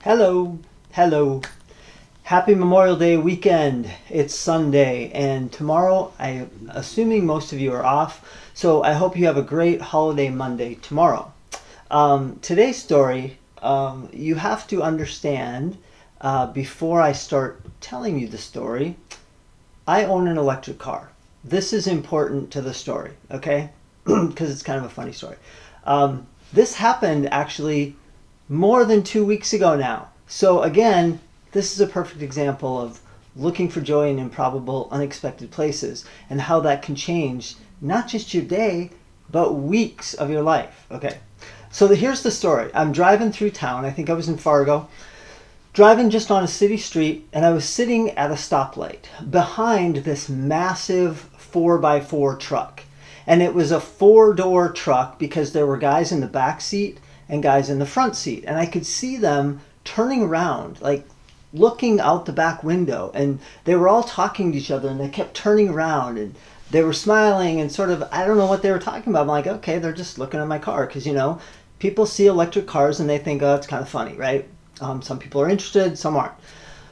Hello, hello. Happy Memorial Day weekend. It's Sunday, and tomorrow, I'm assuming most of you are off, so I hope you have a great holiday Monday tomorrow. Today's story, you have to understand, before I start telling you the story, I own an electric car. This is important to the story, okay? Because it's kind of a funny story. This happened actually more than 2 weeks ago now. So again, this is a perfect example of looking for joy in improbable, unexpected places and how that can change not just your day, but weeks of your life. Okay, so here's the story. I'm driving through town. I think I was in Fargo, driving just on a city street, and I was sitting at a stoplight behind this massive 4x4 truck. And it was a 4-door truck because there were guys in the back seat and guys in the front seat. And I could see them turning around, like looking out the back window. And they were all talking to each other, and they kept turning around and they were smiling and sort of, I don't know what they were talking about. I'm like, okay, they're just looking at my car. Because, you know, people see electric cars and they think, oh, it's kind of funny, right? Some people are interested, some aren't.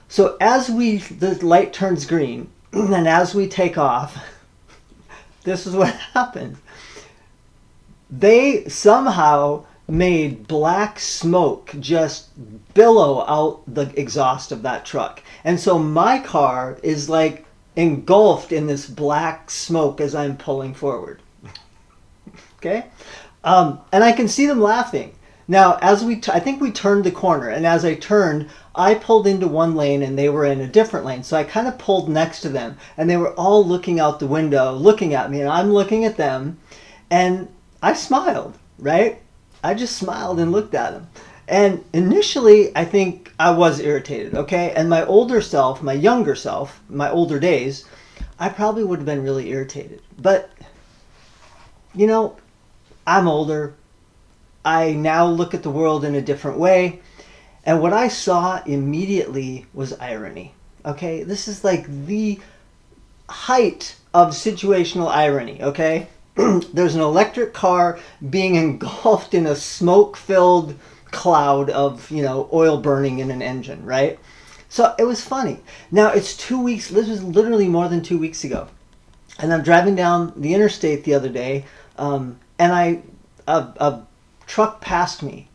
So as the light turns green and as we take off, this is what happened. They somehow made black smoke just billow out the exhaust of that truck. And so my car is like engulfed in this black smoke as I'm pulling forward. Okay? And I can see them laughing. Now, as I think we turned the corner, and as I turned, I pulled into one lane and they were in a different lane. So I kind of pulled next to them, and they were all looking out the window, looking at me, and I'm looking at them, and I smiled, right? I just smiled and looked at them. And initially, I think I was irritated, okay? And my older self, my younger self, my older days, I probably would have been really irritated. But, you know, I'm older. I now look at the world in a different way. And what I saw immediately was irony. Okay? This is like the height of situational irony. Okay? There's an electric car being engulfed in a smoke-filled cloud of, oil burning in an engine, right? So it was funny. Now it's 2 weeks. This was literally more than 2 weeks ago. And I'm driving down the interstate the other day, and a truck passed me,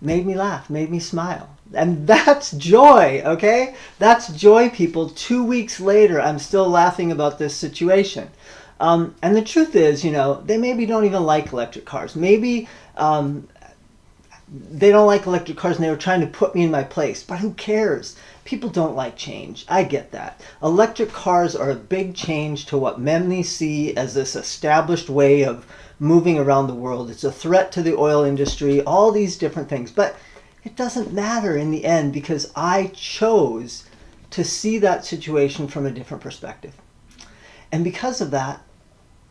made me laugh, made me smile. And that's joy, okay? That's joy, people. 2 weeks later, I'm still laughing about this situation. And the truth is, they maybe don't even like electric cars. Maybe they don't like electric cars and they were trying to put me in my place. But who cares? People don't like change. I get that. Electric cars are a big change to what many see as this established way of moving around the world. It's a threat to the oil industry, all these different things. But it doesn't matter in the end because I chose to see that situation from a different perspective. And because of that,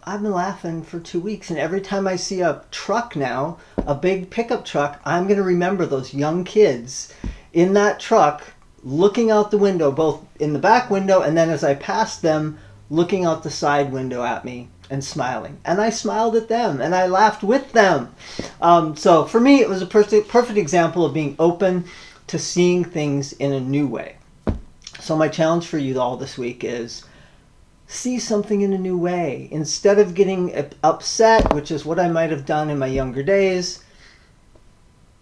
I've been laughing for 2 weeks. And every time I see a truck now, a big pickup truck, I'm going to remember those young kids in that truck looking out the window, both in the back window and then as I passed them, looking out the side window at me and smiling. And I smiled at them and I laughed with them. So for me, it was a perfect example of being open to seeing things in a new way. So my challenge for you all this week is see something in a new way. Instead of getting upset, which is what I might have done in my younger days,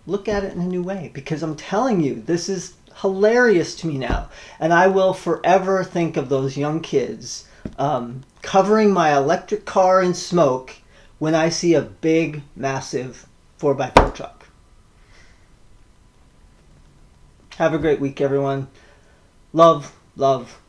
look at it in a new way. Because I'm telling you, this is hilarious to me now. And I will forever think of those young kids covering my electric car in smoke when I see a big, massive 4x4 truck. Have a great week, everyone. Love, love,